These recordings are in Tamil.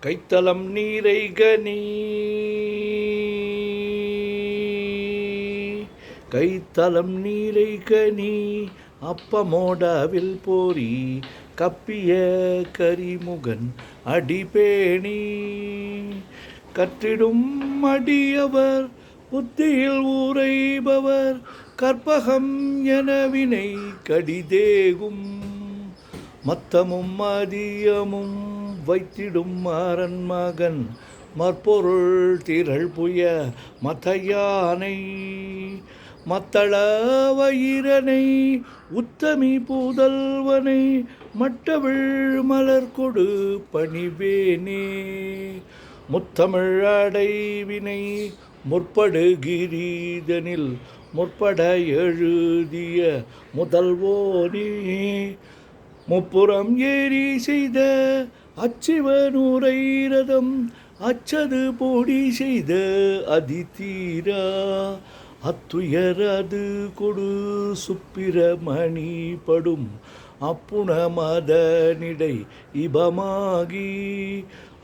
கைத்தலம் நீரைகனி கைத்தலம் நீரைகனி அப்பமோடவில் போரி கப்பிய கரிமுகன் அடிபேணி கற்றிடும் அடியவர் புத்தியில் ஊரைபவர் கற்பகம் எனவினை கடிதேகும் மத்தமும் மதியமும் வைத்திடும் அரண்மகன் மற்பொருள் திரள் புய மத்தையானை மத்தள வயிரனை உத்தமி பூதல்வனை மட்டவிழ் மலர் கொடு பணிவேனே முத்தமிழ் அடைவினை முற்படுகிரீதனில் முற்பட எழுதிய முதல்வோனே முப்புறம் ஏறி செய்த அச்சிவனூரை ரதம் அச்சது போடி செய்த அதிதீரா அத்துயரது கொடு சுப்பிரமணி படும் அப்புண மதனிடை இபமாகி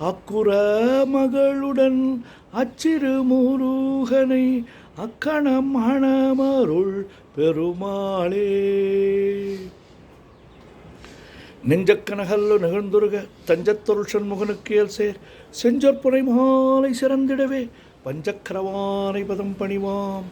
அக்குற மகளுடன் அச்சிறு முருகனை அக்கணம் மணமருள் பெருமாளே நெஞ்சக்கனகல்லு நிகழ்ந்துருக தஞ்சத்தொருள் சண்முகனுக்கேல் சேர் செஞ்சொற்புரை மாலை சிறந்திடவே பஞ்சக்கரவானை பதம் பணிவாம்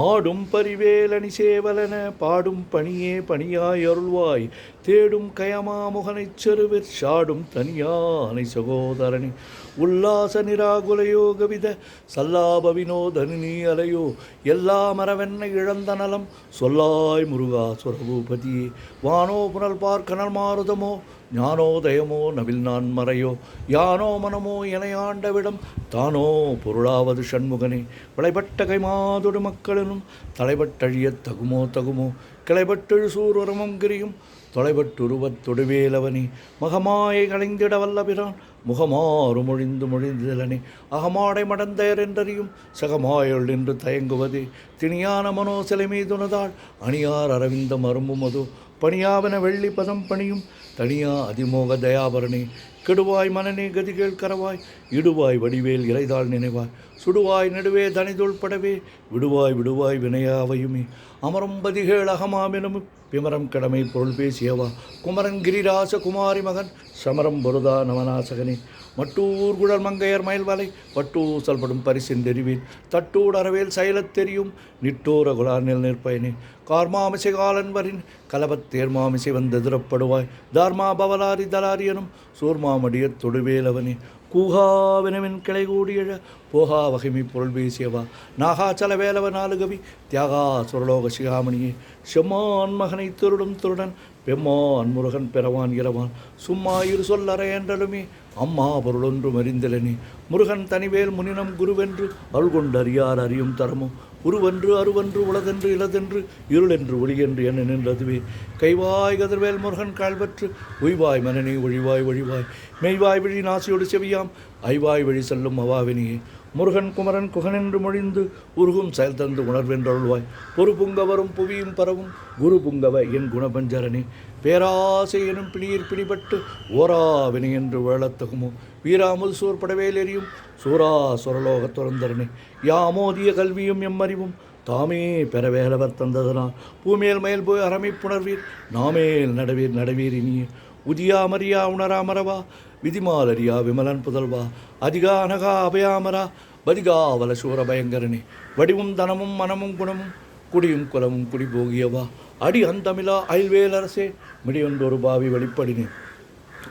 ஆடும் பரிவேலணி சேவலன பாடும் பணியே பணியாய் அருள்வாய் தேடும் கயமாமுகனைச் செருவிற் சாடும் தனியானை சகோதரனி உல்லாச நிராகுலையோ கவித சல்லாப வினோதனி அலையோ எல்லா மரவென்னை இழந்த நலம் சொல்லாய் முருகா சுரபூபதியே வானோ புனல் பார்க்கனல் மாறுதமோ ஞானோதயமோ நவில் நான் மறையோ யானோ மனமோ எனையாண்டவிடம் தானோ பொருளாவது சண்முகனே விளைபட்ட கைமாதொடு மக்களினும் தலைபட்டழியத் தகுமோ கிளைபட்டெழு சூர்வரமும் கிரியும் தொலைபட்டுருவத் தொடுவேலவனே மகமாயை களைந்திட வல்லபிரான் முகமாறு மொழிந்தலனே அகமாடை மடந்தயர் என்றறியும் சகமாயுள் என்று தயங்குவதே திணியான மனோ சிலை மீதுனதாள் அணியார் அரவிந்தம் அரும்புமதோ பணியாவன வெள்ளி பதம் பணியும் தனியா அதிமோக தயாபரணே கெடுவாய் மனநே கதிகள் கரவாய் இடுவாய் வடிவேல் இறைதாள் நினைவாய் சுடுவாய் நடுவே தனிதொள் படவே விடுவாய் வினையாவையுமே அமரம் பதிகேள் அகமாமெனும் பிமரம் கடமை பொருள் பேசியவா குமரன் கிரிராச குமாரி மகன் சமரம் பொருதா நவநாசகனே மட்டூர் குழல் மங்கையர் மயல்வலை பட்டூர் சல்படும் பரிசென்றெறிவேன் தட்டூர் அறவேல் செயலத் தெரியும் நிட்டோர குலானில் நிற்பயனே கார்மாமிசை காலன்வரின் கலபத் தேர்மாமிசை வந்து எதிரப்படுவாய் தார்மா பவலாரி தலாரியனும் சூர்மாமடியத் தொடுவேலவனே கூகாவினவின் கிளை கூடியழ போகா வகைமை பொருள் பேசியவா நாகாச்சல வேலவ நாலுகவி தியாகா சுரலோக சிகாமணியே செம்மான் மகனை திருடன் பெம்மான் முருகன் பெறவான் இரவான் சும்மா இரு சொல்லற என்றலுமே அம்மா பொருளொன்று மறிந்தலனே முருகன் தனிவேல் முனினம் குருவென்று அருள்கொண்டு அறியார் அறியும் தரமோ உருவென்று அருவென்று உலகென்று இலதென்று இருளென்று ஒளியென்று என்ன நின்றதுவே கைவாய் கதிர்வேல் முருகன் கால்பற்று உய்வாய் மனநே ஒழிவாய் மெய்வாய் விழி நாசியோடு செவியாம் ஐவாய் வழி செல்லும் அவாவினியே முருகன் குமரன் குகனென்று மொழிந்து உருகும் செயல் தந்து உணர்வென்றருள்வாய் பொறு புங்கவரும் புவியும் பரவும் குரு புங்கவ என் குணபஞ்சரனே பேராசை எனும் பிணியில் பிணிபட்டு ஓராவினை என்று வேளத்தகுமோ வீராமுது சூர் படவேல் எரியும் சூரா சுரலோக துறந்தரனே யாமோதிய கல்வியும் எம்மறிவும் தாமே பெறவேலவர் தந்ததனால் பூமேல் மயல் போய் அறமைப்புணர்வீர் நாமேல் நடவீர் இனிய உதியாமரியா உணராமரவா விதிமாலரியா விமலன் புதல்வா அதிகா அனகா அபயாமரா பதிகாவல சூர பயங்கரனே வடிவும் தனமும் மனமும் குணமும் குடியும் குலமும் குடிபோகியவா அடி அந்தமிழா அயல்வேலரசே மிடியொன்றொரு பாவி வெளிப்படினேன்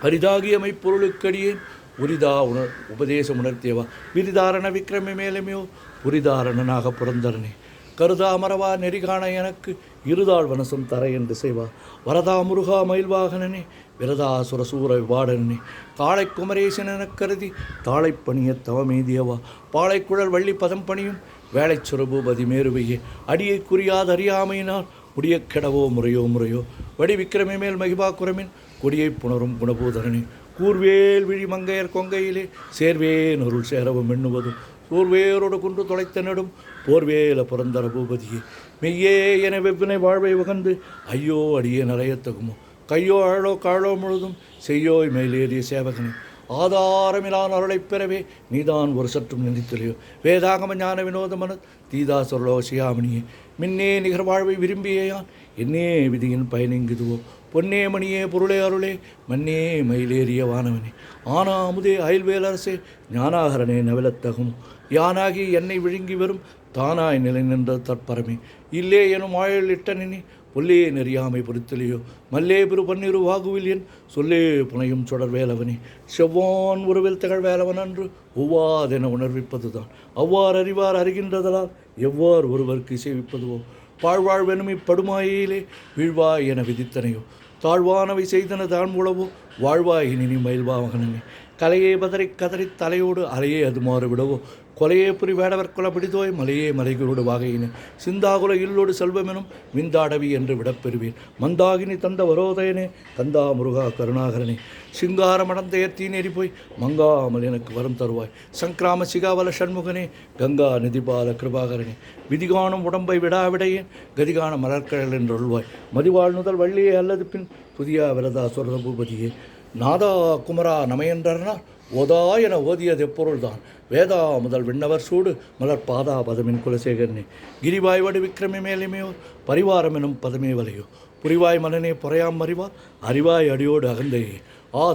அரிதாகியமை பொருளுக்கடியேன் உரிதா உபதேசம் உணர்த்தியவா விரிதாரண விக்ரமி மேலமையோ புரிதாரணனாக புரந்தரனே கருதா மரவா நெறிகாண எனக்கு இருதாள் வனசம் தர என்று செய்வா வரதா முருகா மயில்வாகனனே விரதா சுரசூர விவாடனே காளை குமரேசன் எனக் கருதி தாளைப்பணிய தவமேதியவா பாளைக்குழல் வள்ளி பதம் பணியும் வேளை சுரபூபதி மேருவையே அடியை குறியாத அறியாமையினால் முடிய கெடவோ முறையோ வடி விக்கிரமி மேல் மகிபா குரமின் கொடியை புணரும் குணபூதரனே கூர்வேல் விழி மங்கையர் கொங்கையிலே சேர்வேன் அருள் சேரவும் எண்ணுவதும் சோர்வேரோடு குன்று தொலைத்த நெடும் போர்வேல புரந்தர பூபதியே மெய்யே என வெவ்வினை வாழ்வை உகந்து ஐயோ அடியே நரையத்தகுமோ கையோ அழலோ காழோ முழுதும் செய்யோய் மேலேறிய சேவகனே ஆதாரமிலான அருளைப் பெறவே நீதான் ஒரு சற்றும் நினைத்துலையோ வேதாகம ஞான வினோத மனு தீதா சொல்லோ சியாமணியே மின்னே நிகர் வாழ்வை விரும்பியேயான் என்னே விதியின் பயனிங்குதுவோ பொன்னே மணியே பொருளே அருளே மண்ணே மயிலேறிய வானவனே ஆனாமுதே அயல்வேலரசே ஞானாகரனே நவலத்தகும் யானாகி என்னை விழுங்கி வரும் தானாய் நிலை நின்ற தற்பரமே இல்லே எனும் ஆயுள் இட்டனினி பொல்லே நெறியாமை பொறுத்தலையோ மல்லே பெரு பன்னிரு வாகுவில் என் சொல்லே புனையும் சுடர் வேலவனே செவ்வான் உறவில் திகழ் வேலவன் அன்று ஒவ்வாதென உணர்விப்பதுதான் அவ்வாறு அறிவார் அறிகின்றதலால் எவ்வாறு ஒருவருக்கு இசைவிப்பதுவோ பாழ்வாழ்வெனும் இப்படுமாயிலே வீழ்வாய் என விதித்தனையோ தாழ்வானவை செய்தன தாழ்முழவோ வாழ்வாய் இனி மயில்வா மகனே கலையே பதறி கதறி தலையோடு அலையே அது மாறு விடவோ கொலையே புரி வேடவர் குல பிடித்தோய் மலையே மலைகளோடு வாகையின சிந்தாகுல இல்லோடு செல்வமெனும் விந்தாடவி என்று விடப்பெறுவேன் மந்தாகினி தந்த வரோதயனே கந்தா முருகா கருணாகரனே சிங்காரமடந்தையர் தீநேறி போய் மங்காமல் எனக்கு வரம் தருவாய் சங்கிராம சிகாவல சண்முகனே கங்கா நிதிபால கிருபாகரனே விதிகாணும் உடம்பை விடாவிடையேன் கதிகான மலர்கழல் என்றொள்வாய் மதிவாழ் முதல் வள்ளியே அல்லது பின் புதியா விரதா சொர்ண பூபதியே நாதா குமரா நமையன்றனால் ஓதா என ஓதியது எப்பொருள்தான் வேதா முதல் விண்ணவர் சூடு மலர் பாதா பதமின் குலசேகரனே கிரிவாய் வடு விக்ரமி மேலுமையோ பரிவாரம் எனும் பதமே வலையோ புரிவாய் மனனே பொறையாம் அறிவார் அறிவாய் அடியோடு அகந்தையே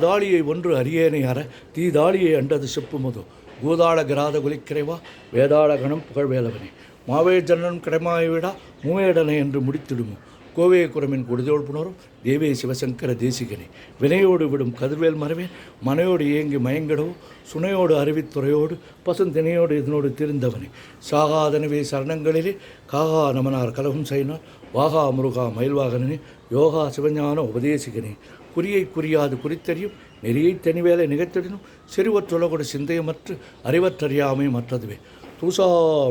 தாளியை ஒன்று அரியேனை அற தீதாளியை அண்டது செப்புமதோ கூதாள கிராத குலிக்கிறைவா வேதாள கணம் புகழ்வேலவனே மாவே ஜன்னன் கிடைமாய் விடா மூவேடனை என்று முடித்திடுமோ கோவே குரமின் கொடுதோள் புணரும் தேவே சிவசங்கர தேசிகனே வினையோடு விடும் கதிர்வேல் மரவேன் மனையோடு ஏங்கி மயங்கிடவோ சுனையோடு அறிவித்துறையோடு பசுந்தினையோடு இதனோடு திருந்தவனே சாகாதனவே சரணங்களிலே காகா நமனார் கலகம் செய்யினார் வாகா முருகா மயில்வாகனே யோகா சிவஞான உபதேசிகனே குறியை குறியாது குறித்தறியும் நெறியை தனிவேலை நிகழ்த்திடனும் செறிவற்றுலகோடு சிந்தையமற்று அறிவற்றறியாமை மற்றதுவே தூசா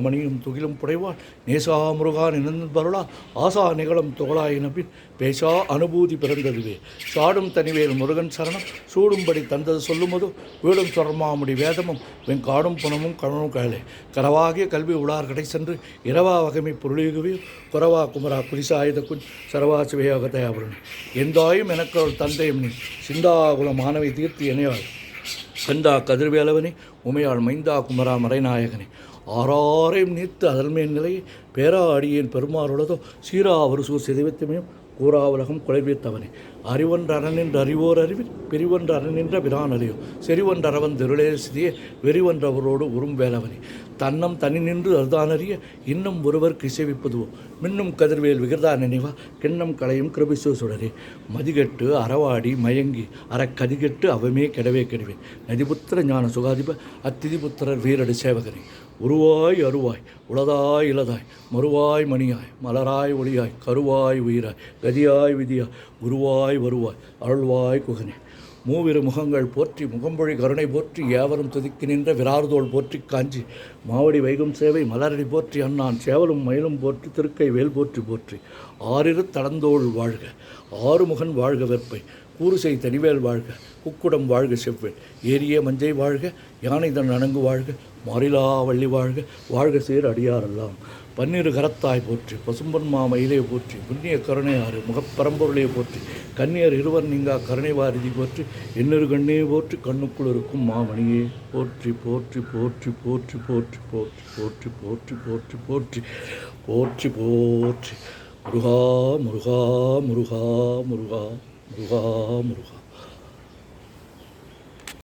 மணியும் துகிலும் புடைவாள் நேசா முருகா நினைந்தருளா ஆசா நிகழும் துகளாயினபின் பேசா அனுபூதி பிறந்ததுவே சாடும் தனிவேல் முருகன் சரணம் சூடும்படி தந்தது சொல்லுமதோ வீடும் தொடர்மாமுடி வேதமும் வெங்காடும் புனமும் கணனும் கழலே கரவாகிய கல்வி உளார் கடை சென்று இரவா வகைமை பொருளிகுவே குறவா குமரா குலிசாயுத குன் சரவா சிவயோக தயாபுரன் எந்தாயும் எனக்கு அவள் தந்தையும் நீ சிந்தாகுல மாணவி தீர்த்தி இணையாள் கந்தா கதிர்வேலவனே உமையாள் மைந்தா குமரா மறைநாயகனே ஆறாரையும் நீர்த்து அதல்மேல் நிலையை பேரா அடியேன் பெருமாறுள்ளதோ சீரா ஒரு சூர் சிதைவத்தமையும் கூறா உலகம் குலைவித்தவனே அறிவொன்று அறநின்ற அறிவோர் அறிவில் பிரிவொன்று அறநின்ற பிரானலையோ செறிவொன்று அறவன் திருளே சிதிய வெறிவொன்றவரோடு உறும் வேலவனே தன்னம் தனி நின்று அறுதானறிய இன்னும் ஒருவருக்கு இசைவிப்பதுவோ மின்னும் கதிர்வேல் விகிர்தா நினைவா கிண்ணம் களையும் கிருபிசு சுடரே மதிகெட்டு அறவாடி மயங்கி அறக்கதிகெட்டு அவமே கெடவே கெடுவேன் நதிபுத்திர ஞான சுகாதிப அத்திதிபுத்திரர் வீரடு சேவகனே உருவாய் அருவாய் உளதாய் இளதாய் மறுவாய் மணியாய் மலராய் ஒளியாய் கருவாய் உயிராய் கதியாய் விதியாய் குருவாய் வருவாய் அருள்வாய் குகனே மூவிரு முகங்கள் போற்றி முகம்பொழி கருணை போற்றி ஏவரும் துதிக்கு நின்ற விரார்தோள் போற்றி காஞ்சி மாவடி வைகும் சேவை மலரடி போற்றி அண்ணான் சேவலும் மயிலும் போற்றி திருக்கை வேல் போற்றி போற்றி ஆறிரு தடந்தோள் வாழ்க ஆறுமுகன் வாழ்க வெற்பை கூறுசை தனிவேல் வாழ்க குக்குடம் வாழ்க செவ்வேல் ஏரிய மஞ்சை வாழ்க யானைதன் அணங்கு வாழ்க மாறிலா வள்ளி வாழ்க வாழ்க சேர் அடியாரெல்லாம் பன்னிரு கரத்தாய் போற்றி பசும்பொன்மா மயிலே போற்றி புண்ணிய கருணையாறு முகப்பரம்பொருளே போற்றி கண்ணியர் இருவர் நீங்கா கருணை வாரிதி போற்றி எண்ணிரு கண்ணே போற்றி கண்ணுக்குள் இருக்கும் மாமணியே போற்றி போற்றி போற்றி போற்றி போற்றி போற்றி போற்றி போற்றி போற்றி போற்றி போற்றி முருகா முருகா முருகா முருகா முருகா முருகா